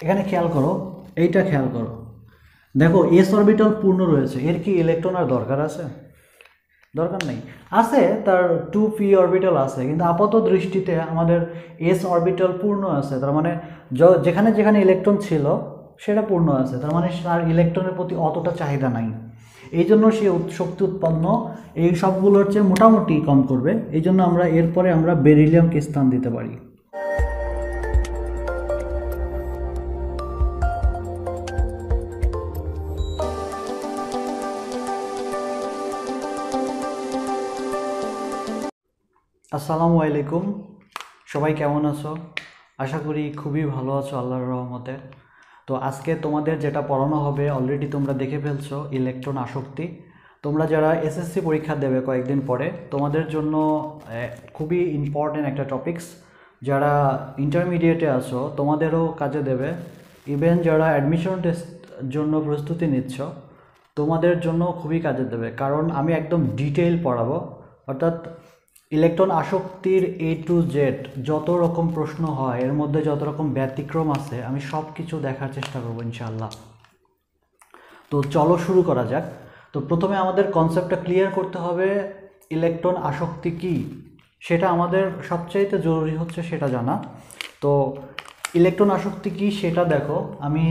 এখানে খেয়াল করো, এইটা খেয়াল করো, দেখো এস অরবিটাল পূর্ণ রয়েছে, এর কি ইলেকট্রন আর দরকার আছে? দরকার নেই। আছে, তার 2p অরবিটাল আছে, কিন্তু আপাত দৃষ্টিতে আমাদের এস অরবিটাল পূর্ণ আছে, তার মানে যেখানে যেখানে ইলেকট্রন ছিল সেটা পূর্ণ আছে, তার মানে তার ইলেকট্রনের প্রতি অতটা চাহিদা নাই। এই জন্য সে শক্তি উৎপন্ন এই সবগুলোর চেয়ে মোটামুটি কম করবে। এই জন্য আমরা এরপরে আমরা বেরিলিয়ামকে স্থান দিতে পারি। আসসালামু আলাইকুম, সবাই কেমন আছো? আশা করি খুবই ভালো আছো আল্লাহর রহমতে। তো আজকে তোমাদের যেটা পড়ানো হবে অলরেডি তোমরা দেখে ফেলছো, ইলেকট্রন আসক্তি। তোমরা যারা এসএসসি পরীক্ষা দেবে কয়েকদিন পরে, তোমাদের জন্য খুবই ইম্পর্টেন্ট একটা টপিকস। যারা ইন্টারমিডিয়েটে আছো তোমাদেরও কাজে দেবে, ইভেন যারা অ্যাডমিশন টেস্ট জন্য প্রস্তুতি নিচ্ছ তোমাদের জন্য খুবই কাজে দেবে, কারণ আমি একদম ডিটেইল পড়াবো। অর্থাৎ ইলেকট্রন আসক্তির A to Z যত রকম প্রশ্ন হয়, এর মধ্যে যত রকম ব্যতিক্রম আছে, আমি সব কিছু দেখার চেষ্টা করবো ইনশাআল্লাহ। তো চলো শুরু করা যাক। তো প্রথমে আমাদের কনসেপ্টটা ক্লিয়ার করতে হবে, ইলেকট্রন আসক্তি কি সেটা আমাদের সবচাইতে জরুরি হচ্ছে সেটা জানা। তো ইলেকট্রন আসক্তি কি সেটা দেখো, আমি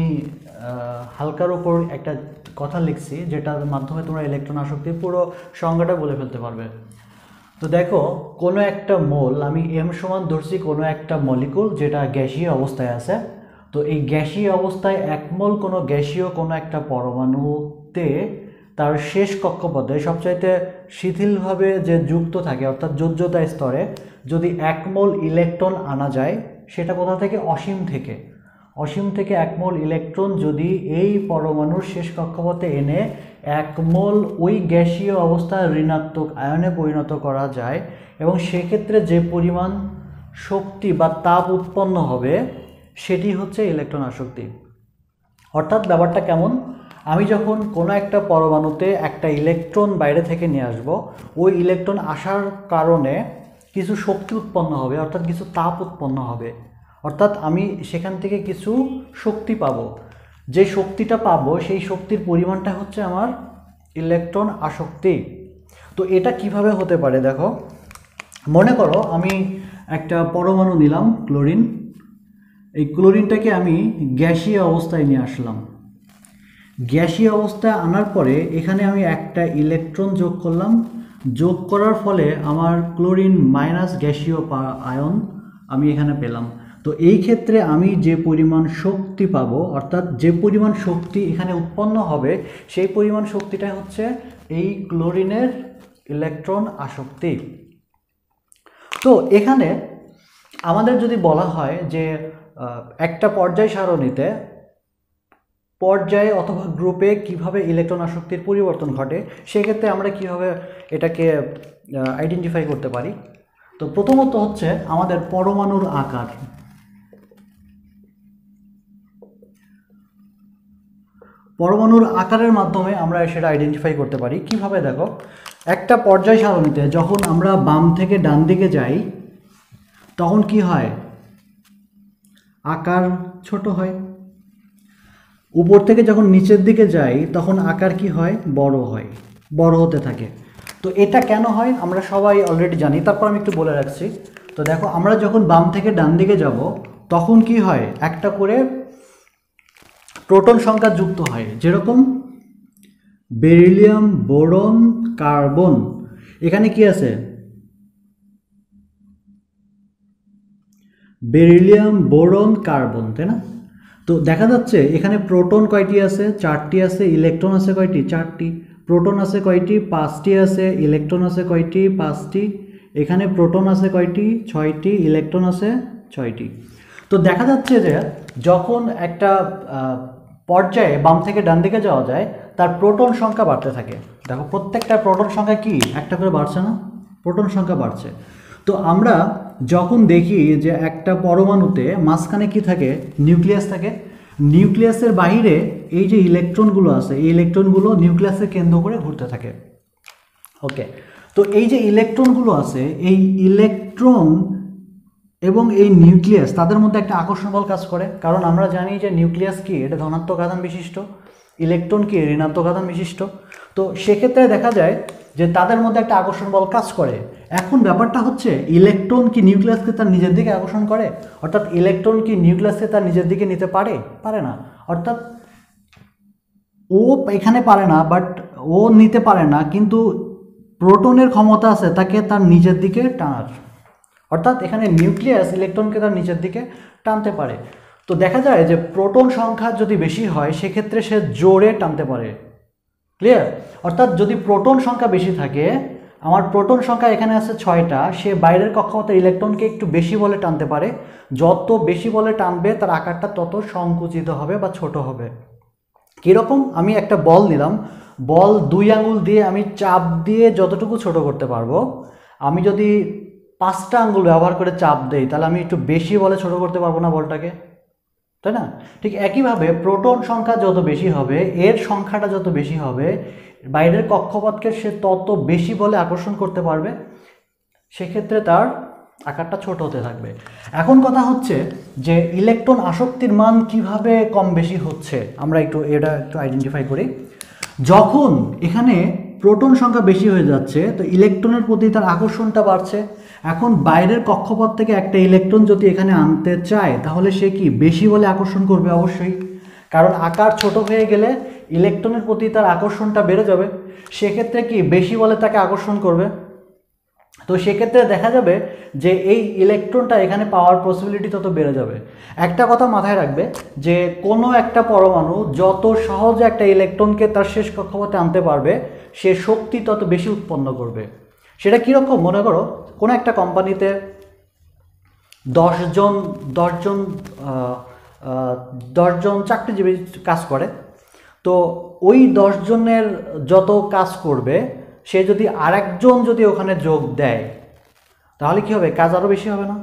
হালকার উপর একটা কথা লিখছি, যেটার মাধ্যমে তোমরা ইলেকট্রন আসক্তির পুরো সংজ্ঞাটা বলে ফেলতে পারবে। তো দেখো, কোনো একটা মোল, আমি এম সমান ধরছি কোনো একটা মলিকুল যেটা গ্যাসীয় অবস্থায় আছে। তো এই গ্যাসীয় অবস্থায় এক মোল কোনো গ্যাসীয় কোনো একটা পরমাণুতে তার শেষ কক্ষপথে সবচাইতে শিথিলভাবে যে যুক্ত থাকে, অর্থাৎ যোজ্যতা স্তরে যদি এক মোল ইলেকট্রন আনা যায়, সেটা কোথা থেকে? অসীম থেকে। অসীম থেকে এক মোল ইলেকট্রন যদি এই পরমাণুর শেষ কক্ষপথে এনে এক মোল ওই গ্যাসীয় অবস্থায় ঋণাত্মক আয়নে পরিণত করা যায়, এবং সেক্ষেত্রে যে পরিমাণ শক্তি বা তাপ উৎপন্ন হবে সেটি হচ্ছে ইলেকট্রন আসক্তি। অর্থাৎ ব্যাপারটা কেমন? আমি যখন কোনো একটা পরমাণুতে একটা ইলেকট্রন বাইরে থেকে নিয়ে আসব, ওই ইলেকট্রন আসার কারণে কিছু শক্তি উৎপন্ন হবে, অর্থাৎ কিছু তাপ উৎপন্ন হবে, অর্থাৎ আমি সেখান থেকে কিছু শক্তি পাবো। যে শক্তিটা পাবো সেই শক্তির পরিমাণটা হচ্ছে আমার ইলেকট্রন আসক্তি। তো এটা কিভাবে হতে পারে দেখো, মনে করো আমি একটা পরমাণু নিলাম ক্লোরিন, এই ক্লোরিনটাকে আমি গ্যাসীয় অবস্থায় নিয়ে আসলাম। গ্যাসীয় অবস্থায় আনার পরে এখানে আমি একটা ইলেকট্রন যোগ করলাম, যোগ করার ফলে আমার ক্লোরিন মাইনাস গ্যাসীয় আয়ন আমি এখানে পেলাম। তো এই ক্ষেত্রে আমি যে পরিমাণ শক্তি পাবো, অর্থাৎ যে পরিমাণ শক্তি এখানে উৎপন্ন হবে, সেই পরিমাণ শক্তিটা হচ্ছে এই ক্লোরিনের ইলেকট্রন আসক্তি। তো এখানে আমাদের যদি বলা হয় যে একটা পর্যায় সারণীতে পর্যায়ে অথবা গ্রুপে কিভাবে ইলেকট্রন আসক্তির পরিবর্তন ঘটে, সেক্ষেত্রে আমরা কিভাবে এটাকে আইডেন্টিফাই করতে পারি। তো প্রথমত হচ্ছে আমাদের পরমাণুর আকার। পরমাণুর আকারের মাধ্যমে আমরা সেটা আইডেন্টিফাই করতে পারি। কিভাবে দেখো, একটা পর্যায় সারণীতে যখন আমরা বাম থেকে ডান দিকে যাই তখন কি হয়? আকার ছোট হয়। উপর থেকে যখন নিচের দিকে যাই তখন আকার কি হয়? বড় হয়, বড় হতে থাকে। তো এটা কেন হয় আমরা সবাই অলরেডি জানি, তারপর আমি একটু বলে রাখছি। তো দেখো, আমরা যখন বাম থেকে ডান দিকে যাব তখন কি হয়? একটা করে প্রোটন সংখ্যা যুক্ত হয়, যেরকম বেরিলিয়াম, বোরন, কার্বন। এখানে কি আছে? বেরিলিয়াম, বোরন, কার্বন, তাই না? তো দেখা যাচ্ছে এখানে প্রোটন কয়টি আছে? 4টি আছে। ইলেকট্রন আছে কয়টি? 4টি। প্রোটন আছে কয়টি? 5টি আছে। ইলেকট্রন আছে কয়টি? 5টি। এখানে প্রোটন আছে কয়টি? 6টি। ইলেকট্রন আছে 6টি। তো দেখা যাচ্ছে যে যখন একটা পর্যায়ে বাম থেকে ডান দিকে যাওয়া যায়, তার প্রোটন সংখ্যা বাড়তে থাকে। দেখো, প্রত্যেকটা প্রোটন সংখ্যা কি একটা করে বাড়ছে না? প্রোটন সংখ্যা বাড়ছে। তো আমরা যখন দেখি যে একটা পরমাণুতে মাঝখানে কি থাকে? নিউক্লিয়াস থাকে। নিউক্লিয়াসের বাইরে এই যে ইলেকট্রনগুলো আছে, এই ইলেকট্রনগুলো নিউক্লিয়াসের কেন্দ্র করে ঘুরতে থাকে। ওকে, তো এই যে ইলেকট্রনগুলো আছে, এই ইলেকট্রন এবং এই নিউক্লিয়াস তাদের মধ্যে একটা আকর্ষণ বল কাজ করে, কারণ আমরা জানি যে নিউক্লিয়াস কি, এটা ধনাত্মক আধান বিশিষ্ট, ইলেকট্রন কি ঋণাত্মক আধান বিশিষ্ট। তো সেক্ষেত্রে দেখা যায় যে তাদের মধ্যে একটা আকর্ষণ বল কাজ করে। এখন ব্যাপারটা হচ্ছে ইলেকট্রন কি নিউক্লিয়াসকে তার নিজের দিকে আকর্ষণ করে, অর্থাৎ ইলেকট্রন কি নিউক্লিয়াসকে তার নিজের দিকে নিতে পারে? পারে না। অর্থাৎ ও এখানে পারে না, বাট ও নিতে পারে না, কিন্তু প্রোটনের ক্ষমতা আছে তাকে তার নিজের দিকে টানার। অর্থাৎ এখানে নিউক্লিয়াস ইলেকট্রনকে তার নিচের দিকে টানতে পারে। তো দেখা যায় যে প্রোটন সংখ্যা যদি বেশি হয় সেক্ষেত্রে সে জোরে টানতে পারে। ক্লিয়ার? অর্থাৎ যদি প্রোটন সংখ্যা বেশি থাকে, আমার প্রোটন সংখ্যা এখানে আছে 6টা, সে বাইরের কক্ষপথের ইলেকট্রনকে একটু বেশি বলে টানতে পারে। যত বেশি বলে টানবে তার আকারটা তত সংকুচিত হবে বা ছোট হবে। কীরকম? আমি একটা বল নিলাম, বল 2 আঙ্গুল দিয়ে আমি চাপ দিয়ে যতটুকু ছোট করতে পারবো, আমি যদি 5টা আঙ্গুল ব্যবহার করে চাপ দেই তাহলে আমি একটু বেশি বলে ছোট করতে পারবো না বলটাকে, তাই না? ঠিক একইভাবে প্রোটন সংখ্যা যত বেশি হবে, এর সংখ্যাটা যত বেশি হবে, বাইরের কক্ষপথকে সে তত বেশি বলে আকর্ষণ করতে পারবে, সেক্ষেত্রে তার আকারটা ছোট হতে থাকবে। এখন কথা হচ্ছে যে ইলেকট্রন আসক্তির মান কিভাবে কম বেশি হচ্ছে, আমরা এটা একটু আইডেন্টিফাই করি। যখন এখানে প্রোটন সংখ্যা বেশি হয়ে যাচ্ছে তো ইলেকট্রনের প্রতি তার আকর্ষণটা বাড়ছে। এখন বাইরের কক্ষপথ থেকে একটা ইলেকট্রন যদি এখানে আনতে চায় তাহলে সে কি বেশি বলে আকর্ষণ করবে? অবশ্যই, কারণ আকার ছোট হয়ে গেলে ইলেকট্রনের প্রতি তার আকর্ষণটা বেড়ে যাবে, সেক্ষেত্রে কি বেশি বলে তাকে আকর্ষণ করবে। তো সেক্ষেত্রে দেখা যাবে যে এই ইলেকট্রনটা এখানে পাওয়ার পসিবিলিটি তত বেড়ে যাবে। একটা কথা মাথায় রাখবে যে কোনো একটা পরমাণু যত সহজে একটা ইলেকট্রনকে তার শেষ কক্ষপথে আনতে পারবে সে শক্তি তত বেশি উৎপন্ন করবে। সেটা কীরকম? মনে করো কোনো একটা কোম্পানিতে 10জন চাকরিজীবী কাজ করে, তো ওই 10 জনের যত কাজ করবে সে যদি আরেকজন যদি ওখানে যোগ দেয় তাহলে কি হবে? কাজ আরও বেশি হবে না?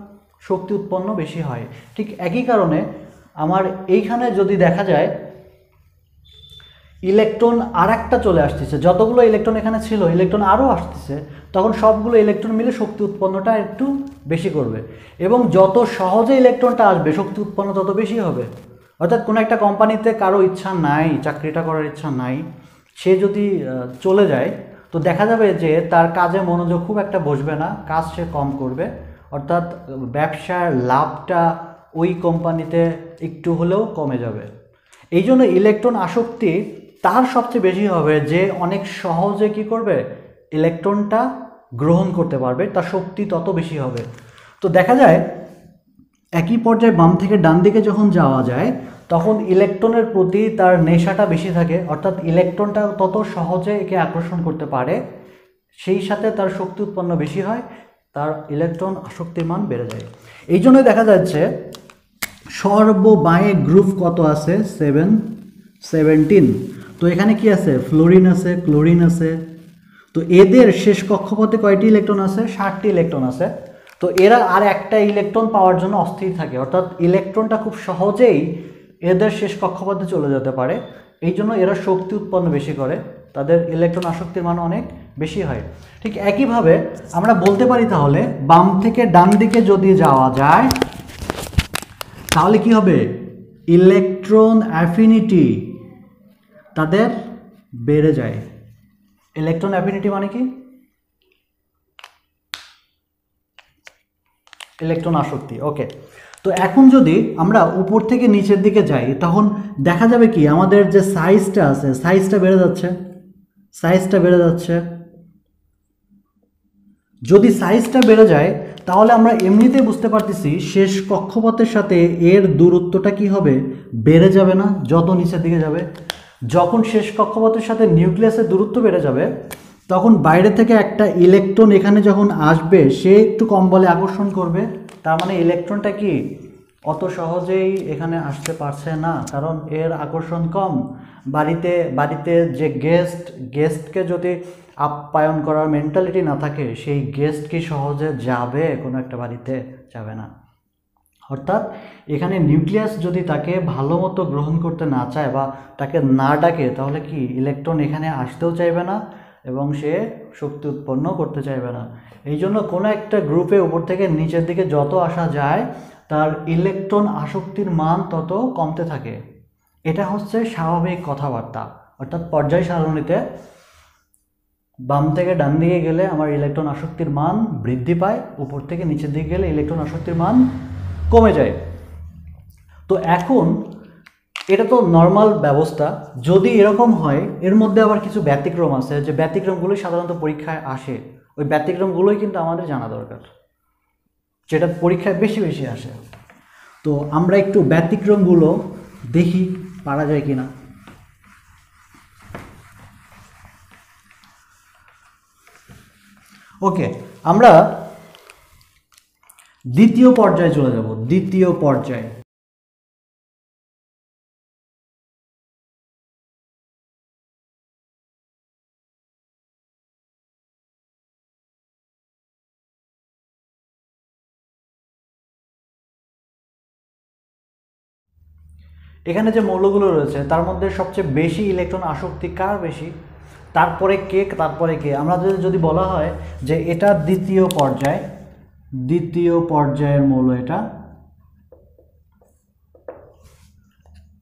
শক্তি উৎপন্ন বেশি হয়। ঠিক একই কারণে আমার এইখানে যদি দেখা যায় ইলেকট্রন আর একটা চলে আসতেছে, যতগুলো ইলেকট্রন এখানে ছিল ইলেকট্রন আরও আসতেছে, তখন সবগুলো ইলেকট্রন মিলে শক্তি উৎপন্নটা একটু বেশি করবে, এবং যত সহজে ইলেকট্রনটা আসবে শক্তি উৎপন্ন তত বেশি হবে। অর্থাৎ কোনো একটা কোম্পানিতে কারো ইচ্ছা নাই, চাকরিটা করার ইচ্ছা নাই, সে যদি চলে যায় তো দেখা যাবে যে তার কাজে মনোযোগ খুব একটা বসবে না, কাজ সে কম করবে, অর্থাৎ ব্যবসার লাভটা ওই কোম্পানিতে একটু হলেও কমে যাবে। এই জন্য ইলেকট্রন আসক্তি তার সবচেয়ে বেশি হবে যে অনেক সহজে কি করবে? ইলেকট্রনটা গ্রহণ করতে পারবে, তার শক্তি তত বেশি হবে। তো দেখা যায় একই পর্যায়ে বাম থেকে ডান দিকে যখন যাওয়া যায় তখন ইলেকট্রনের প্রতি তার নেশাটা বেশি থাকে, অর্থাৎ ইলেকট্রনটা তত সহজে একে আকর্ষণ করতে পারে, সেই সাথে তার শক্তি উৎপন্ন বেশি হয়, তার ইলেকট্রন আসক্তির মান বেড়ে যায়। এই জন্যই দেখা যাচ্ছে সর্ববায়ে গ্রুপ কত আছে? 17। তো এখানে কি আছে? ফ্লোরিন আছে, ক্লোরিন আছে। তো এদের শেষ কক্ষপথে কয়টি ইলেকট্রন আছে? 60টি ইলেকট্রন আছে। তো এরা আর একটা ইলেকট্রন পাওয়ার জন্য অস্থির থাকে, অর্থাৎ ইলেকট্রনটা খুব সহজেই এদের শেষ কক্ষপথে চলে যেতে পারে, এই জন্য এরা শক্তি উৎপন্ন বেশি করে, তাদের ইলেকট্রন আসক্তির মান অনেক বেশি হয়। ঠিক একইভাবে আমরা বলতে পারি তাহলে বাম থেকে ডান দিকে যদি যাওয়া যায় তাহলে কি হবে? ইলেকট্রন অ্যাফিনিটি তাদের বেড়ে যায়। ইলেকট্রন অ্যাফিনিটি মানে কি? ইলেকট্রন আসক্তি। ওকে, তো এখন যদি আমরা উপর থেকে নিচের দিকে যাই তখন দেখা যাবে কি আমাদের যে সাইজটা আছে সাইজটা বেড়ে যাচ্ছে। যদি সাইজটা বেড়ে যায় তাহলে আমরা এমনিতেই বুঝতে পারতেছি শেষ কক্ষপথের সাথে এর দূরত্বটা কি হবে? বেড়ে যাবে না যত নিচের দিকে যাবে। যখন শেষ কক্ষপথের সাথে নিউক্লিয়াসের দূরত্ব বেড়ে যাবে তখন বাইরে থেকে একটা ইলেকট্রন এখানে যখন আসবে সে একটু কম বলে আকর্ষণ করবে, তার মানে ইলেকট্রনটা কি অত সহজেই এখানে আসতে পারছে না, কারণ এর আকর্ষণ কম। বাড়িতে যে গেস্টকে যদি আপ্যায়ন করার মেন্টালিটি না থাকে সেই গেস্ট কি সহজে যাবে কোনো একটা বাড়িতে? যাবে না। অর্থাৎ এখানে নিউক্লিয়াস যদি তাকে ভালো মতো গ্রহণ করতে না চায় বা তাকে না ডাকে তাহলে কি ইলেকট্রন এখানে আসতেও চাইবে না এবং সে শক্তি উৎপন্ন করতে চাইবে না। এই জন্য কোনো একটা গ্রুপে উপর থেকে নিচের দিকে যত আসা যায় তার ইলেকট্রন আসক্তির মান তত কমতে থাকে। এটা হচ্ছে স্বাভাবিক কথাবার্তা, অর্থাৎ পর্যায় সারণীতে বাম থেকে ডান দিকে গেলে আমার ইলেকট্রন আসক্তির মান বৃদ্ধি পায়, উপর থেকে নিচের দিকে গেলে ইলেকট্রন আসক্তির মান কমে যায়। তো এখন এটা তো নর্মাল ব্যবস্থা। যদি এরকম হয়, এর মধ্যে আবার কিছু ব্যতিক্রম আছে, যে ব্যতিক্রমগুলোই সাধারণত পরীক্ষায় আসে। ওই ব্যতিক্রমগুলোই কিন্তু আমাদের জানা দরকার, যেটা পরীক্ষায় বেশি বেশি আসে। তো আমরা একটু ব্যতিক্রমগুলো দেখি পারা যায় কিনা। ওকে, আমরা দ্বিতীয় পর্যায়ে চলে যাব। দ্বিতীয় পর্যায়ে এখানে যে মৌলগুলো রয়েছে তার মধ্যে সবচেয়ে বেশি ইলেকট্রন আসক্তি কার বেশি, তারপরে কে, তারপরে কে। আমরা যদি বলা হয় যে এটা দ্বিতীয় পর্যায়, দ্বিতীয় পর্যায়ের মৌল, এটা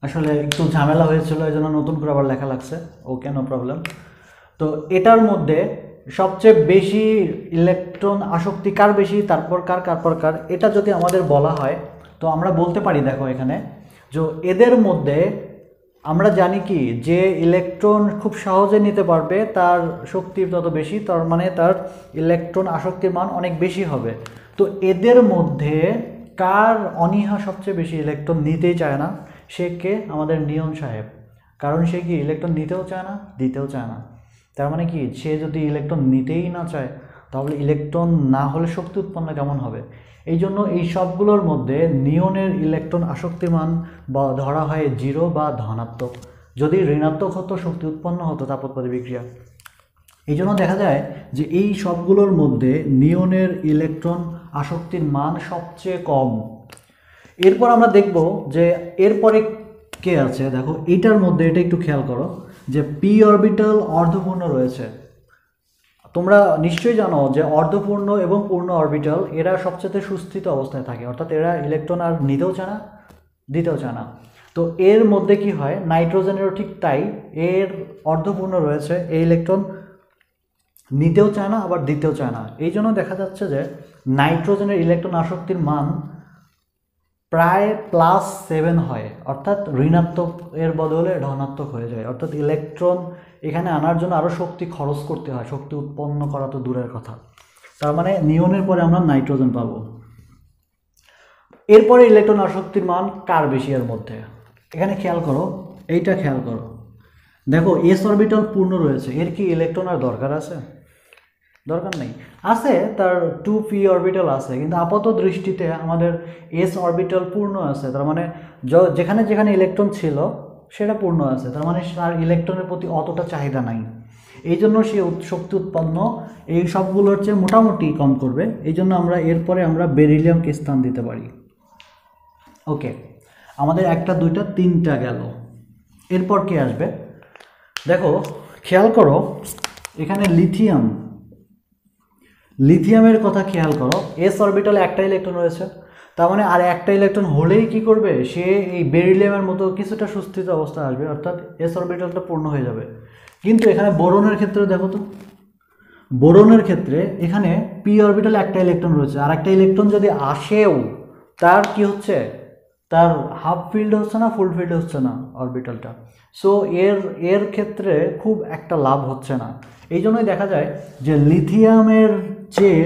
আসলে একটু ঝামেলা হয়েছিল, এই জন্য নতুন করে আবার লেখা লাগছে। ওকে, নো প্রবলেম। তো এটার মধ্যে সবচেয়ে বেশি ইলেকট্রন আসক্তি কার বেশি, তারপর কার, তারপর কার, এটা যদি আমাদের বলা হয় তো আমরা বলতে পারি, দেখো এখানে যে এদের মধ্যে আমরা জানি কি, যে ইলেকট্রন খুব সহজে নিতে পারবে তার শক্তি তত বেশি, তার মানে তার ইলেকট্রন আসক্তির মান অনেক বেশি হবে। তো এদের মধ্যে কার অনীহা সবচেয়ে বেশি, ইলেকট্রন নিতেই চায় না, সে কে? আমাদের নিয়ন সাহেব। কারণ সে কি ইলেকট্রন নিতেও চায় না, দিতেও চায় না। তার মানে কি, সে যদি ইলেকট্রন নিতেই না চায় তাহলে ইলেকট্রন না হলে শক্তি উৎপন্ন কেমন হবে? এই জন্য এই সবগুলোর মধ্যে নিয়নের ইলেকট্রন আসক্তির মান বা ধরা হয় 0 বা ধনাত্মক। যদি ঋণাত্মক হতো শক্তি উৎপন্ন হতো তাপোৎপাদী বিক্রিয়া। এই জন্য দেখা যায় যে এই সবগুলোর মধ্যে নিয়নের ইলেকট্রন আসক্তির মান সবচেয়ে কম। এরপর আমরা দেখব যে এরপরে কে আছে। দেখো এইটার মধ্যে এটা একটু খেয়াল করো যে পি অরবিটাল অর্ধপূর্ণ রয়েছে। তোমরা নিশ্চয়ই জানো যে অর্ধপূর্ণ এবং পূর্ণ অরবিটাল এরা সবচেয়ে সুস্থিত অবস্থায় থাকে, অর্থাৎ এরা ইলেকট্রন আর নিতেও চায় না, দিতেও চায় না। তো এর মধ্যে কি হয়, নাইট্রোজেনেরও ঠিক তাই, এর অর্ধপূর্ণ রয়েছে, এই ইলেকট্রন নিতেও চায় না আবার দিতেও চায় না। এই জন্য দেখা যাচ্ছে যে নাইট্রোজেনের ইলেকট্রন আসক্তির মান প্রায় +7 হয়, অর্থাৎ ঋণাত্মক এর বদলে ধনাত্মক হয়ে যায়। অর্থাৎ ইলেকট্রন এখানে আনার জন্য আরও শক্তি খরচ করতে হয়, শক্তি উৎপন্ন করা তো দূরের কথা। তার মানে নিয়নের পরে আমরা নাইট্রোজেন পাবো। এরপরে ইলেকট্রন আসক্তির মান কার বেশি এর মধ্যে? এখানে খেয়াল করো, এইটা খেয়াল করো, দেখো এস অরবিটাল পূর্ণ রয়েছে, এর কি ইলেকট্রন আর দরকার আছে? দরকার নেই। আছে, তার 2p অরবিটাল আছে, কিন্তু আপাত দৃষ্টিতে আমাদের এস অরবিটাল পূর্ণ আছে। তার মানে যেখানে যেখানে ইলেকট্রন ছিল সেটা পূর্ণ আছে, তার মানে তার ইলেকট্রনের প্রতি অতটা চাহিদা নাই। এই জন্য সে শক্তি উৎপন্ন এই সবগুলোর চেয়ে মোটামুটি কম করবে। এই জন্য আমরা এরপরে আমরা বেরিলিয়ামকে স্থান দিতে পারি। ওকে, আমাদের 1টা 2টা 3টা গেল। এরপর কে আসবে? দেখো খেয়াল করো, এখানে লিথিয়াম, লিথিয়ামের কথা খেয়াল করো। এস অরবিটালে একটা ইলেকট্রন রয়েছে, তার মানে আর একটা ইলেকট্রন হলেই কি করবে, সে এই বেরিলিয়ামের মতো কিছুটা সুস্থিত অবস্থা আসবে, অর্থাৎ এস অরবিটালটা পূর্ণ হয়ে যাবে। কিন্তু এখানে বোরনের ক্ষেত্রে দেখো তো, বোরনের ক্ষেত্রে এখানে পি অরবিটালে একটা ইলেকট্রন রয়েছে, আর একটা ইলেকট্রন যদি আসেও তার কি হচ্ছে, তার হাফ ফিল্ড হচ্ছে না, ফুল ফিল্ড হচ্ছে না অরবিটালটা। সো এর ক্ষেত্রে খুব একটা লাভ হচ্ছে না। এই জন্যই দেখা যায় যে লিথিয়ামের চেয়ে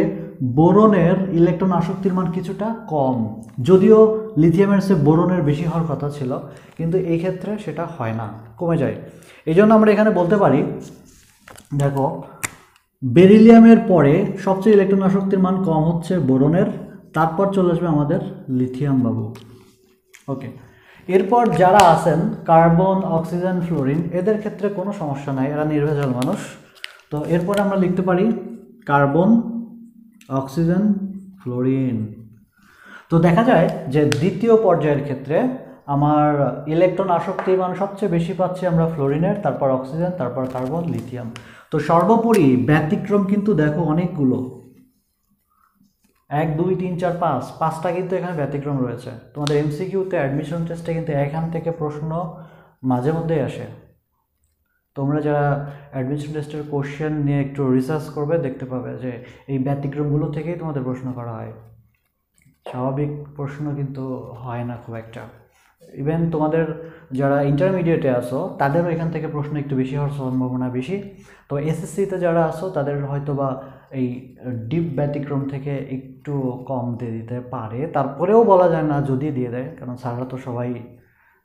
বোরনের ইলেকট্রন আসক্তির মান কিছুটা কম, যদিও লিথিয়ামের চেয়ে বোরনের বেশি হওয়ার কথা ছিল, কিন্তু এই ক্ষেত্রে সেটা হয় না, কমে যায়। এই জন্য আমরা এখানে বলতে পারি, দেখো বেরিলিয়ামের পরে সবচেয়ে ইলেকট্রন আসক্তির মান কম হচ্ছে বোরনের, তারপর চলে আসবে আমাদের লিথিয়াম বাবু। ওকে, এরপর যারা আছেন কার্বন, অক্সিজেন, ফ্লোরিন, এদের ক্ষেত্রে কোনো সমস্যা নাই, এরা নির্ভেজাল মানুষ। তো এরপর আমরা লিখতে পারি কার্বন, অক্সিজেন, ফ্লোরিন। তো দেখা যায় যে দ্বিতীয় পর্যায়ের ক্ষেত্রে আমার ইলেকট্রন আসক্তি মান সবচেয়ে বেশি পাচ্ছি আমরা ফ্লোরিনের, তারপর অক্সিজেন, তারপর কার্বন, লিথিয়াম। তো সর্বোপরি ব্যতিক্রম কিন্তু দেখো অনেকগুলো, 1 2 3 4 5, 5টা কিন্তু এখানে ব্যতিক্রম রয়েছে। তোমাদের এমসিকিউতে অ্যাডমিশন টেস্টে কিন্তু এখান থেকে প্রশ্ন মাঝে মধ্যেই আসে। তোমরা যারা অ্যাডমিশন টেস্টের কোশ্চেন নিয়ে একটু রিসার্চ করবে দেখতে পাবে যে এই ব্যতিক্রমগুলো থেকেই তোমাদের প্রশ্ন করা হয়, স্বাভাবিক প্রশ্ন কিন্তু হয় না খুব একটা। ইভেন তোমাদের যারা ইন্টারমিডিয়েটে আসো তাদেরও এখান থেকে প্রশ্ন একটু বেশি হওয়ার সম্ভাবনা বেশি। তো এসএসসিতে যারা আসো তাদের হয়তো বা এই ডিপ ব্যতিক্রম থেকে একটু কম দিয়ে দিতে পারে, তারপরেও বলা যায় না যদি দিয়ে দেয়, কারণ স্যাররা তো সবাই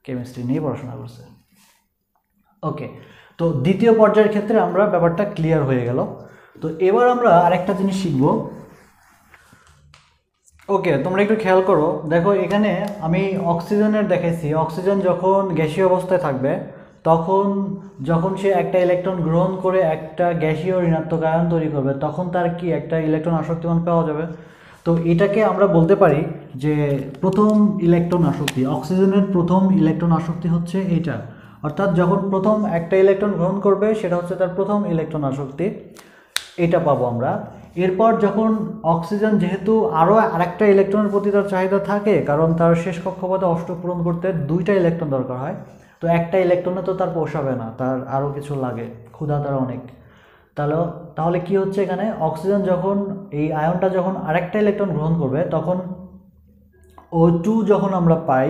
কেমিস্ট্রি নিয়ে পড়াশোনা করছে। ওকে, তো দ্বিতীয় পর্যায়ের ক্ষেত্রে আমরা ব্যাপারটা ক্লিয়ার হয়ে গেল। তো এবার আমরা আরেকটা জিনিস শিখব। ওকে, তোমরা একটু খেয়াল করো, দেখো এখানে আমি অক্সিজেনের দেখাইছি, অক্সিজেন যখন গ্যাসীয় অবস্থায় থাকবে তখন যখন সে একটা ইলেকট্রন গ্রহণ করে একটা গ্যাসীয় ঋণাত্মক আয়ন তৈরি করবে তখন তার কি একটা ইলেকট্রন আসক্তিমান পাওয়া যাবে। তো এটাকে আমরা বলতে পারি যে প্রথম ইলেকট্রন আসক্তি, অক্সিজেনের প্রথম ইলেকট্রন আসক্তি হচ্ছে এইটা, অর্থাৎ যখন প্রথম একটা ইলেকট্রন গ্রহণ করবে সেটা হচ্ছে তার প্রথম ইলেকট্রন আসক্তি, এটা পাবো আমরা। এরপর যখন অক্সিজেন যেহেতু আরও আরেকটা ইলেকট্রনের প্রতি তার চাহিদা থাকে, কারণ তার শেষ কক্ষপথে অষ্টক পূরণ করতে 2টা ইলেকট্রন দরকার হয়, তো একটা ইলেকট্রনে তো তার পোষাবে না, তার আরও কিছু লাগে, ক্ষুধা তার অনেক। তাহলে কি হচ্ছে এখানে, অক্সিজেন যখন এই আয়নটা যখন আরেকটা ইলেকট্রন গ্রহণ করবে তখন O2 যখন আমরা পাই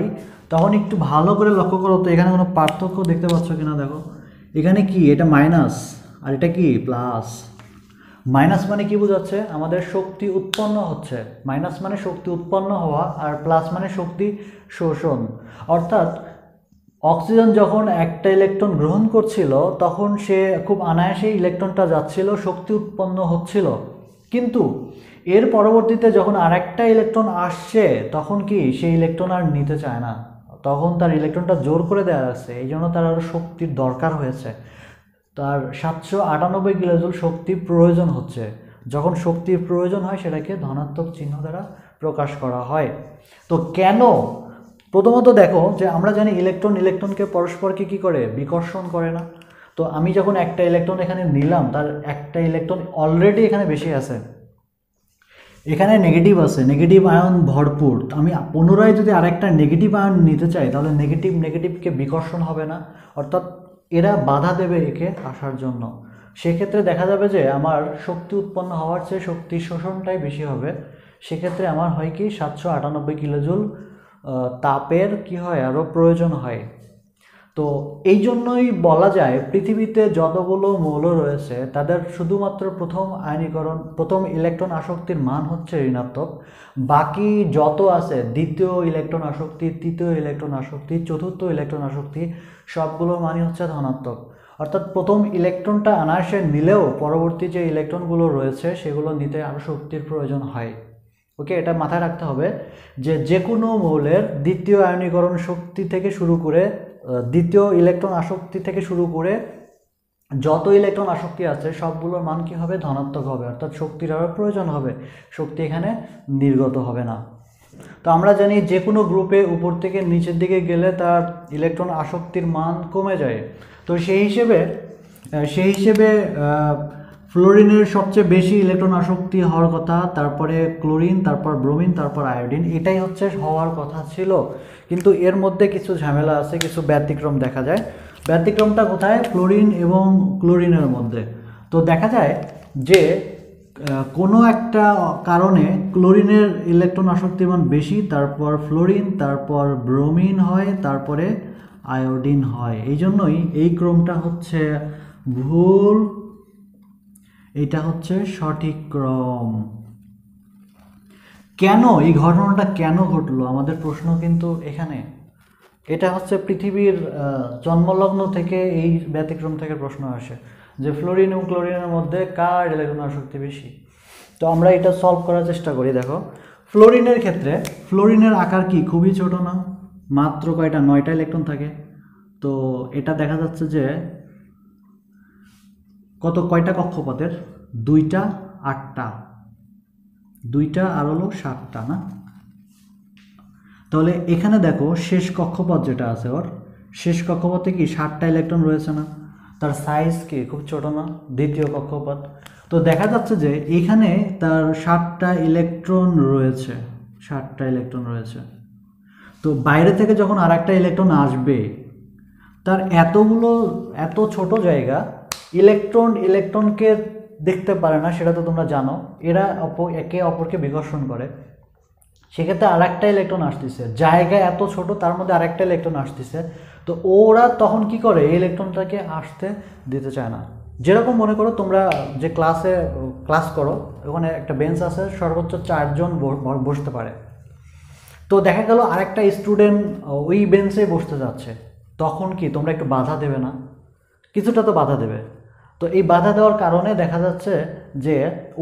তখন একটু ভালো করে লক্ষ্য করো তো এখানে কোনো পার্থক্য দেখতে পাচ্ছ কিনা দেখো, এখানে কি এটা মাইনাস আর এটা কি প্লাস। মাইনাস মানে কি বোঝাচ্ছে, আমাদের শক্তি উৎপন্ন হচ্ছে, মাইনাস মানে শক্তি উৎপন্ন হওয়া, আর প্লাস মানে শক্তি শোষণ। অর্থাৎ অক্সিজেন যখন একটা ইলেকট্রন গ্রহণ করছিল তখন সে খুব অনায়াসে ইলেকট্রনটা যাচ্ছিল, শক্তি উৎপন্ন হচ্ছিল, কিন্তু এর পরবর্তীতে যখন আরেকটা ইলেকট্রন আসছে তখন কি সেই ইলেকট্রন আর নিতে চায় না, তখন তার ইলেকট্রনটা জোর করে দেওয়া যাচ্ছে, এই জন্য তার আরও শক্তির দরকার হয়েছে, তার 798 কিলোজুল শক্তি প্রয়োজন হচ্ছে। যখন শক্তির প্রয়োজন হয় সেটাকে ধনাত্মক চিহ্ন দ্বারা প্রকাশ করা হয়। তো কেন, প্রথমত দেখো যে আমরা জানি ইলেকট্রনকে পরস্পরকে কি করে, বিকর্ষণ করে না। তো আমি যখন একটা ইলেকট্রন এখানে নিলাম, তার একটা ইলেকট্রন অলরেডি এখানে বেশি আছে, এখানে নেগেটিভ আছে, নেগেটিভ আয়ন ভরপুর, আমি পুনরায় যদি আরেকটা নেগেটিভ আয়ন নিতে চাই তাহলে নেগেটিভকে বিকর্ষণ হবে না, অর্থাৎ এরা বাধা দেবে একে আসার জন্য। সেক্ষেত্রে দেখা যাবে যে আমার শক্তি উৎপন্ন হওয়ার চেয়ে শক্তি শোষণটাই বেশি হবে। সেক্ষেত্রে আমার হয় কি 798 কিলোজুল তাপের কি হয় আরও প্রয়োজন হয়। তো এই জন্যই বলা যায় পৃথিবীতে যতগুলো মৌল রয়েছে তাদের শুধুমাত্র প্রথম ইলেকট্রন আসক্তির মান হচ্ছে ঋণাত্মক, বাকি যত আছে দ্বিতীয় ইলেকট্রন আসক্তি, তৃতীয় ইলেকট্রন আসক্তি, চতুর্থ ইলেকট্রন আসক্তি, সবগুলোর মানই হচ্ছে ধনাত্মক। অর্থাৎ প্রথম ইলেকট্রনটা অনায়াসে নিলেও পরবর্তী যে ইলেকট্রনগুলো রয়েছে সেগুলো নিতে আরও শক্তির প্রয়োজন হয়। ওকে, এটা মাথায় রাখতে হবে যে কোনো মৌলের দ্বিতীয় আয়নীকরণ শক্তি থেকে শুরু করে দ্বিতীয় ইলেকট্রন আসক্তি থেকে শুরু করে যত ইলেকট্রন আসক্তি আছে সবগুলোর মান কি হবে, ধনাত্মক হবে, অর্থাৎ শক্তির আরও প্রয়োজন হবে, শক্তি এখানে নির্গত হবে না। তো আমরা জানি যে কোনো গ্রুপে উপর থেকে নিচের দিকে গেলে তার ইলেকট্রন আসক্তির মান কমে যায়। তো সেই হিসেবে ফ্লোরিনের সবচেয়ে বেশি ইলেকট্রন আসক্তি হওয়ার কথা, তারপরে ক্লোরিন, তারপর ব্রোমিন, তারপর আয়োডিন, এটাই হচ্ছে হওয়ার কথা ছিল। কিন্তু এর মধ্যে কিছু ঝামেলা আছে, কিছু ব্যতিক্রম দেখা যায়। ব্যতিক্রমটা কোথায়, ফ্লোরিন এবং ক্লোরিনের মধ্যে। তো দেখা যায় যে কোনো একটা কারণে ক্লোরিনের ইলেকট্রন আসক্তির মান বেশি, তারপর ফ্লোরিন, তারপর ব্রোমিন হয়, তারপরে আয়োডিন হয়। এই জন্যই এই ক্রমটা হচ্ছে ভুল, এটা হচ্ছে সঠিক ক্রম। কেন এই ঘটনাটা কেন ঘটলো, আমাদের প্রশ্ন কিন্তু এখানে, এটা হচ্ছে পৃথিবীর জন্মলগ্ন থেকে এই ব্যতিক্রম থেকে প্রশ্ন আসে যে ফ্লোরিন এবং ক্লোরিনের মধ্যে কার ইলেকট্রন আসক্তি বেশি। তো আমরা এটা সলভ করার চেষ্টা করি। দেখো ফ্লোরিনের ক্ষেত্রে ফ্লোরিনের আকার কি খুবই ছোট না, মাত্র কয়টা 9টা ইলেকট্রন থাকে। তো এটা দেখা যাচ্ছে যে কয়টা কক্ষপথের, 2টা 8টা, 2টা আর হলো 7টা না। তাহলে এখানে দেখো শেষ কক্ষপথ যেটা আছে ওর শেষ কক্ষপথে কি 7টা ইলেকট্রন রয়েছে না, তার সাইজ কি খুব ছোট না, দ্বিতীয় কক্ষপথ। তো দেখা যাচ্ছে যে এখানে তার 7টা ইলেকট্রন রয়েছে, 7টা ইলেকট্রন রয়েছে। তো বাইরে থেকে যখন আর একটা ইলেকট্রন আসবে তার এত ছোট জায়গা, ইলেকট্রনকে দেখতে পারে না, সেটা তো তোমরা জানো। এরা একে অপরকে বিকর্ষণ করে, সেক্ষেত্রে আর একটা ইলেকট্রন আসতেছে, জায়গা এত ছোট তার মধ্যে আরেকটা ইলেকট্রন আসতেছে। তো ওরা তখন কি করে, এই ইলেকট্রনটাকে আসতে দিতে চায় না। যেরকম মনে করো তোমরা যে ক্লাস করো, ওখানে একটা বেঞ্চ আছে, সর্বোচ্চ 4 জন বসতে পারে। তো দেখা গেল আরেকটা স্টুডেন্ট ওই বেঞ্চে বসতে যাচ্ছে, তখন কি তোমরা একটু বাধা দেবে না? কিছুটা তো বাধা দেবে। তো এই বাধা দেওয়ার কারণে দেখা যাচ্ছে যে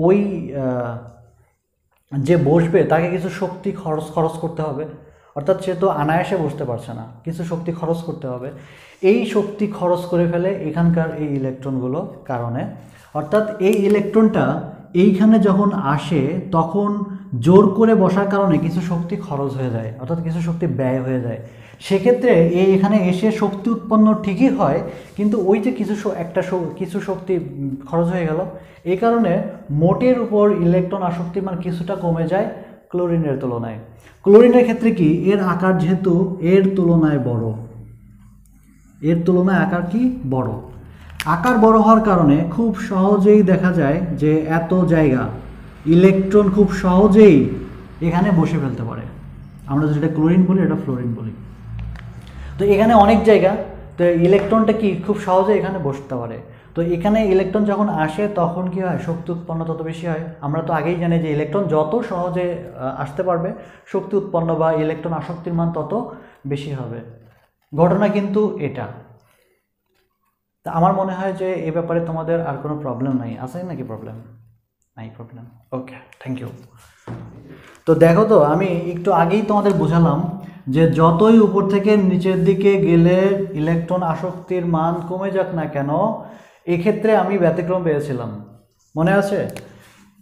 ওই যে বসবে তাকে কিছু শক্তি খরচ করতে হবে, অর্থাৎ সে তো অনায়াসে বসতে পারছে না, কিছু শক্তি খরচ করতে হবে। এই শক্তি খরচ করে ফেলে এখানকার এই ইলেকট্রনগুলো কারণে, অর্থাৎ এই ইলেকট্রনটা এইখানে যখন আসে তখন জোর করে বসার কারণে কিছু শক্তি খরচ হয়ে যায়, অর্থাৎ কিছু শক্তি ব্যয় হয়ে যায়। সেক্ষেত্রে এখানে এসে শক্তি উৎপন্ন ঠিকই হয়, কিন্তু ওই যে কিছু শক্তি খরচ হয়ে গেল, এই কারণে মোটের উপর ইলেকট্রন আসক্তির মান কিছুটা কমে যায় ক্লোরিনের তুলনায়। ক্লোরিনের ক্ষেত্রে কি, এর আকার যেহেতু এর তুলনায় বড়, এর তুলনায় আকার কি বড়, আকার বড় হওয়ার কারণে খুব সহজেই দেখা যায় যে এত জায়গা ইলেকট্রন খুব সহজেই এখানে বসে ফেলতে পারে। আমরা যেটা ক্লোরিন বলি এটা ফ্লোরিন বলি। তো এখানে অনেক জায়গা, তো ইলেকট্রনটা কি খুব সহজে এখানে বসতে পারে। তো এখানে ইলেকট্রন যখন আসে তখন কি হয়, শক্তি উৎপন্ন তত বেশি হয়। আমরা তো আগেই জানি যে ইলেকট্রন যত সহজে আসতে পারবে, শক্তি উৎপন্ন বা ইলেকট্রন আসক্তির মান তত বেশি হবে। ঘটনা কিন্তু এটা। তা আমার মনে হয় যে এই ব্যাপারে তোমাদের আর কোনো প্রবলেম নাই, আছে নাকি প্রবলেম? নাই প্রবলেম, ওকে, থ্যাংক ইউ। তো দেখো, তো আমি একটু আগেই তোমাদের বোঝালাম যে যতই উপর থেকে নিচের দিকে গেলে ইলেকট্রন আসক্তির মান কমে যাক না কেন, এক্ষেত্রে আমি ব্যতিক্রম পেয়েছিলাম, মনে আছে?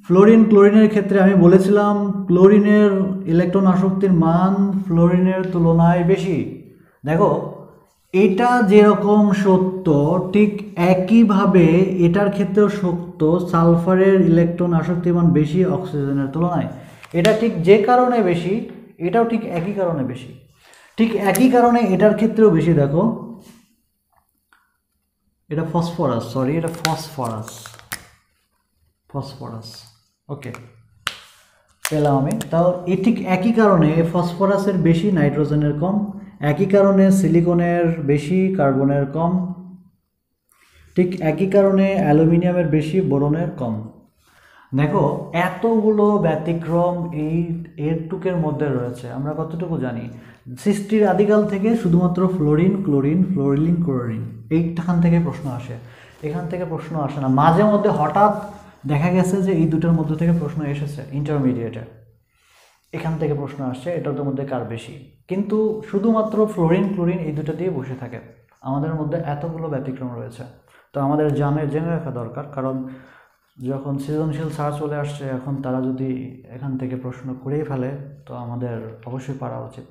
ক্লোরিনের ক্ষেত্রে আমি বলেছিলাম ক্লোরিনের ইলেকট্রন আসক্তির মান ফ্লোরিনের তুলনায় বেশি। দেখো, এটা যেরকম সত্য ঠিক একইভাবে এটার ক্ষেত্রেও সত্য, সালফারের ইলেকট্রন আসক্তির মান বেশি অক্সিজেনের তুলনায়। এটা ঠিক যে কারণে বেশি, এটাও ঠিক একই কারণে বেশি, ঠিক একই কারণে এটার ক্ষেত্রেও বেশি। দেখো, এটা ফসফরাস, ওকে, পেলাম আমি। তাও ঠিক একই কারণে ফসফরাসের বেশি, নাইট্রোজেনের কম। একই কারণে সিলিকনের বেশি, কার্বনের কম। ঠিক একই কারণে অ্যালুমিনিয়ামের বেশি, বোরনের কম। দেখো, এতগুলো ব্যতিক্রম এর টুকের মধ্যে রয়েছে। আমরা কতটুকু জানি, সৃষ্টির আদিকাল থেকে শুধুমাত্র ফ্লোরিন, ক্লোরিন, ক্লোরিন, এইখান থেকে প্রশ্ন আসে, এখান থেকে প্রশ্ন আসে না। মাঝে মধ্যে হঠাৎ দেখা গেছে যে এই দুটোর মধ্যে থেকে প্রশ্ন এসেছে ইন্টারমিডিয়েটে, এখান থেকে প্রশ্ন আসছে এটার মধ্যে কার বেশি, কিন্তু শুধুমাত্র ফ্লোরিন, ক্লোরিন এই দুটো দিয়ে বসে থাকে। আমাদের মধ্যে এতগুলো ব্যতিক্রম রয়েছে, তো আমাদের জেনে রাখা দরকার, কারণ যখন সৃজনশীল স্যার চলে আসছে, এখন তারা যদি এখান থেকে প্রশ্ন করেই ফেলে তো আমাদের অবশ্যই পারা উচিত।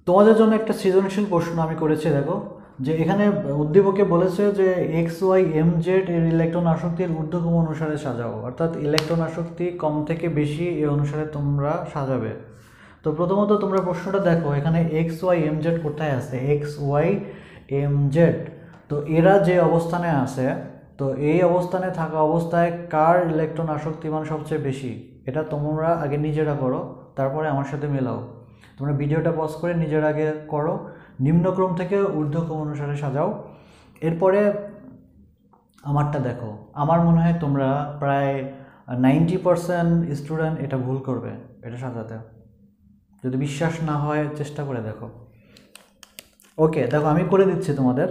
তোমাদের জন্য একটা সৃজনশীল প্রশ্ন আমি করেছি। দেখো, যে এখানে উদ্দীপকে বলেছে যে XYMZ এর ইলেকট্রন আসক্তির ঊর্ধ্বক্রম অনুসারে সাজাও, অর্থাৎ ইলেকট্রন আসক্তি কম থেকে বেশি এই অনুসারে তোমরা সাজাবে। তো প্রথমত তোমরা প্রশ্নটা দেখো, এখানে XYMZ কোথায় আছে, XYMZ, তো এরা যে অবস্থানে আছে, তো এই অবস্থানে থাকা অবস্থায় কার ইলেকট্রন আসক্তি মান সবচেয়ে বেশি, এটা তোমরা আগে নিজেরা করো, তারপরে আমার সাথে মেলাও। তোমরা ভিডিওটা পজ করে নিজের আগে করো, নিম্নক্রম থেকে ঊর্ধ্বক্রম অনুসারে সাজাও, এরপরে আমারটা দেখো। আমার মনে হয় তোমরা প্রায় 90% স্টুডেন্ট এটা ভুল করবে, এটা সাজাতে। যদি বিশ্বাস না হয় চেষ্টা করে দেখো। ওকে, দেখো আমি করে দিচ্ছি তোমাদের।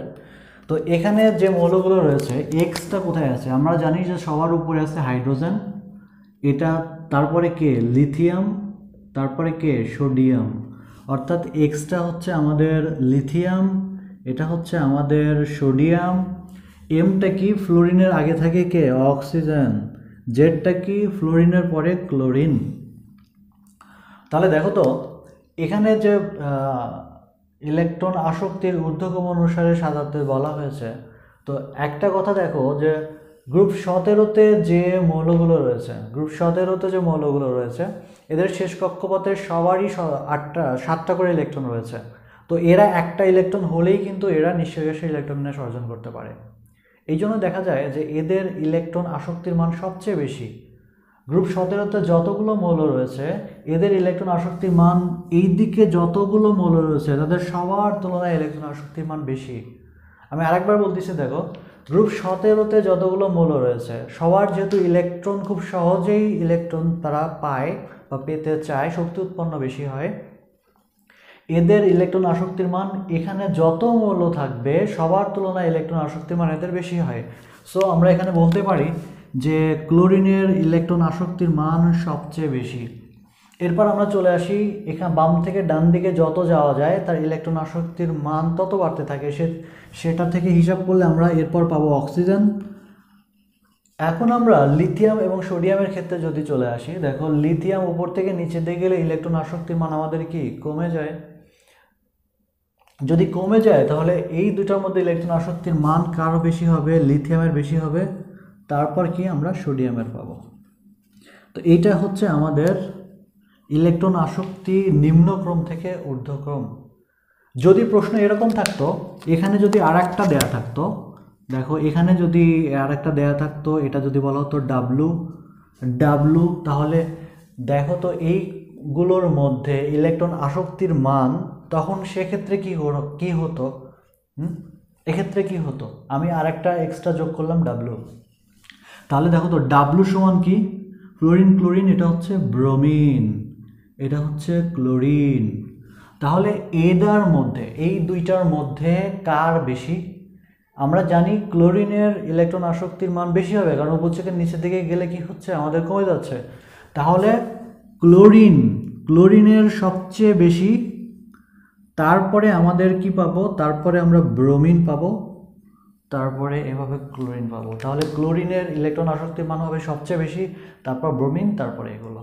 তো এখানে যে মৌলগুলো রয়েছে, এক্সটা কোথায় আছে? আমরা জানি যে সবার উপরে আছে হাইড্রোজেন, এটা, তারপরে কে লিথিয়াম, তারপরে কে সোডিয়াম, অর্থাৎ এক্সটা হচ্ছে আমাদের লিথিয়াম, এটা হচ্ছে আমাদের সোডিয়াম, এমটা কি ফ্লোরিনের আগে থাকে কে অক্সিজেন, জেডটা কি ফ্লোরিনের পরে ক্লোরিন। তাহলে দেখো তো এখানে যে ইলেকট্রন আসক্তির ঊর্ধ্বক্রম অনুসারে সাজাতে বলা হয়েছে, তো একটা কথা দেখো যে গ্রুপ 17-তে যে মৌলগুলো রয়েছে এদের শেষ কক্ষপথে সবারই 7টা করে ইলেকট্রন রয়েছে। তো এরা একটা ইলেকট্রন হলেই কিন্তু এরা নিঃশেষে ইলেকট্রন বিন্যাস অর্জন করতে পারে। এই জন্য দেখা যায় যে এদের ইলেকট্রন আসক্তির মান সবচেয়ে বেশি। গ্রুপ 17-তে যতগুলো মৌল রয়েছে এদের ইলেকট্রন আসক্তির মান এই দিকে যতগুলো মৌল রয়েছে তাদের সবার তুলনায় ইলেকট্রন আসক্তির মান বেশি। আমি আরেকবার বলতেছি, দেখো গ্রুপ 17-তে যতগুলো মৌল রয়েছে সবার যেহেতু ইলেকট্রন খুব সহজেই ইলেকট্রন তারা পায় বা পেতে চায়, শক্তি উৎপন্ন বেশি হয়, এদের ইলেকট্রন আসক্তির মান এখানে যত মৌল থাকবে সবার তুলনায় ইলেকট্রন আসক্তির মান এদের বেশি হয়। সো আমরা এখানে বলতে পারি যে ক্লোরিনের ইলেকট্রন আসক্তির মান সবচেয়ে বেশি। এরপর আমরা চলে আসি এখানে বাম থেকে ডান দিকে যত যাওয়া যায় তার ইলেকট্রন আসক্তির মান তত বাড়তে থাকে, সেটা থেকে হিসাব করলে আমরা এরপর পাবো অক্সিজেন। এখন আমরা লিথিয়াম এবং সোডিয়ামের ক্ষেত্রে যদি চলে আসি, দেখো লিথিয়াম উপর থেকে নিচে দিকে গেলে ইলেকট্রন আসক্তির মান আমাদের কি কমে যায়। যদি কমে যায় তাহলে এই দুটার মধ্যে ইলেকট্রন আসক্তির মান কার বেশি হবে? লিথিয়ামের বেশি হবে, তারপর কি আমরা সোডিয়ামের পাবো। তো এইটা হচ্ছে আমাদের ইলেকট্রন আসক্তি নিম্নক্রম থেকে ঊর্ধ্বক্রম। যদি প্রশ্ন এরকম থাকতো, এখানে যদি আর একটা দেয়া থাকতো, দেখো এখানে যদি আর একটা দেয়া থাকতো, এটা যদি বলা হতো ডাব্লু, তাহলে দেখো তো এইগুলোর মধ্যে ইলেকট্রন আসক্তির মান তখন সেক্ষেত্রে কি হতো? এক্ষেত্রে কি হতো? আমি আর একটা এক্সট্রা যোগ করলাম ডাব্লু। তাহলে দেখো তো ডাব্লু সমান কি? ক্লোরিন, এটা হচ্ছে ব্রোমিন, এটা হচ্ছে ক্লোরিন। তাহলে এটার মধ্যে, এই দুইটার মধ্যে কার বেশি? আমরা জানি ক্লোরিনের ইলেকট্রন আসক্তির মান বেশি হবে, কারণ উপর থেকে নিচের দিকে গেলে কি হচ্ছে? আমাদের কমে যাচ্ছে। তাহলে ক্লোরিনের সবচেয়ে বেশি, তারপরে আমাদের কি পাবো? তারপরে আমরা ব্রোমিন পাবো, তারপরে এভাবে ক্লোরিন পাবো। তাহলে ক্লোরিনের ইলেকট্রন আসক্তির মান হবে সবচেয়ে বেশি, তারপর ব্রোমিন, তারপরে এগুলো।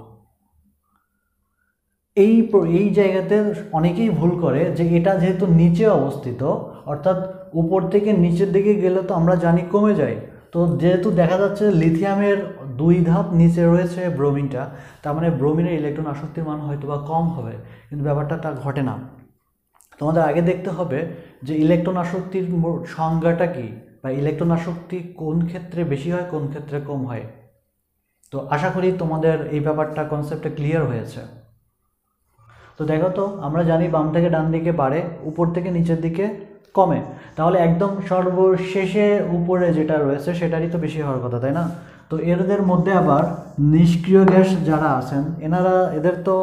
এই জায়গাতে অনেকেই ভুল করে যে এটা যেহেতু নিচে অবস্থিত, অর্থাৎ উপর থেকে নিচের দিকে গেলে তো আমরা জানি কমে যায়, তো যেহেতু দেখা যাচ্ছে লিথিয়ামের 2 ধাপ নিচে রয়েছে ব্রোমিনটা, তার মানে ব্রোমিনের ইলেকট্রন আসক্তির মান হয়তো বা কম হবে, কিন্তু ব্যাপারটা তা ঘটে না। তোমাদের আগে দেখতে হবে যে ইলেকট্রন আসক্তির সংজ্ঞাটা কি, বা ইলেকট্রন আসক্তি কোন ক্ষেত্রে বেশি হয়, কোন ক্ষেত্রে কম হয়। তো আশা করি তোমাদের এই ব্যাপারটা কনসেপ্টে ক্লিয়ার হয়েছে। তো দেখো তো আমরা জানি বাম থেকে ডান দিকে বাড়ে, উপর থেকে নিচের দিকে কমে, তাহলে একদম সর্বশেষে উপরে যেটা রয়েছে সেটারই তো বেশি হওয়ার কথা, তাই না? তো এদের মধ্যে আবার নিষ্ক্রিয় গ্যাস যারা আছেন এদের তো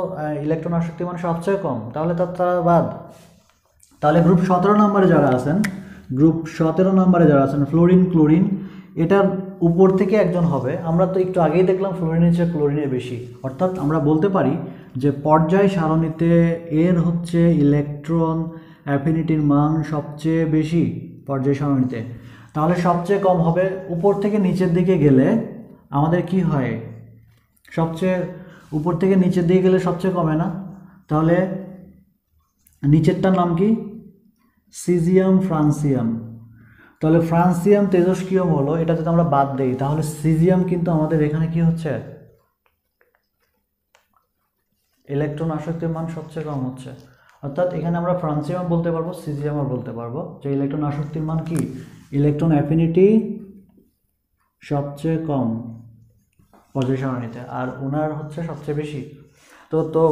ইলেকট্রন আসক্তি মান সবচেয়ে কম, তাহলে তারা বাদ। তাহলে গ্রুপ 17 নম্বরে যারা আছেন ফ্লোরিন, ক্লোরিন, এটার উপর থেকে একজন হবে। আমরা তো একটু আগেই দেখলাম ফ্লোরিনের চেয়ে ক্লোরিনের বেশি, অর্থাৎ আমরা বলতে পারি যে পর্যায় সারণীতে এর হচ্ছে ইলেকট্রন অ্যাফিনিটির মান সবচেয়ে বেশি পর্যায় সারণীতে। তাহলে সবচেয়ে কম হবে উপর থেকে নিচের দিকে গেলে আমাদের কি হয়? সবচেয়ে উপর থেকে নিচের দিকে গেলে সবচেয়ে কমে না? তাহলে নিচেরটার নাম কি? Caesium, francium. তাহলে ফ্রান্সিয়াম তেজস্ক্রিয় মৌল, এটা যদি আমরা বাদ দেই তাহলে সিজিয়াম কিন্তু আমাদের এখানে কি হচ্ছে? ইলেকট্রন আসক্তির মান সবচেয়ে কম হচ্ছে। অর্থাৎ এখানে আমরা ফ্রান্সিয়াম বলতে পারবো, সিজিয়ামও বলতে পারবো যে ইলেকট্রন আসক্তির মান কি? ইলেকট্রন অ্যাফিনিটি সবচেয়ে কম পর্যায় সারণীতে, আর ওনার হচ্ছে সবচেয়ে বেশি। তো তো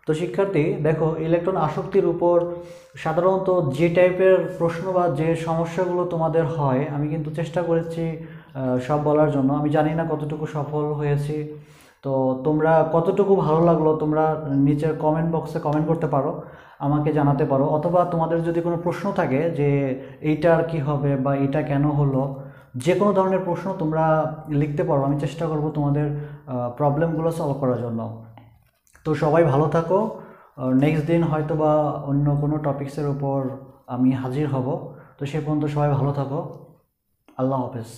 তো শিক্ষার্থী দেখো, ইলেকট্রন আসক্তির উপর সাধারণত যে টাইপের প্রশ্ন বা যে সমস্যাগুলো তোমাদের হয়, আমি কিন্তু চেষ্টা করেছি সব বলার জন্য। আমি জানি না কতটুকু সফল হয়েছি, তো তোমরা কতটুকু ভালো লাগলো তোমরা নিচের কমেন্ট বক্সে কমেন্ট করতে পারো, আমাকে জানাতে পারো। অথবা তোমাদের যদি কোনো প্রশ্ন থাকে যে এইটার কি হবে বা এটা কেন হলো, যে কোনো ধরনের প্রশ্ন তোমরা লিখতে পারো, আমি চেষ্টা করব তোমাদের প্রবলেমগুলো সলভ করার জন্য। তো সবাই ভালো থাকো, নেক্সট দিন হয়তো বা অন্য কোনো টপিক্সের উপর আমি হাজির হব। তো সে পর্যন্ত সবাই ভালো থাকো, আল্লাহ হাফেজ।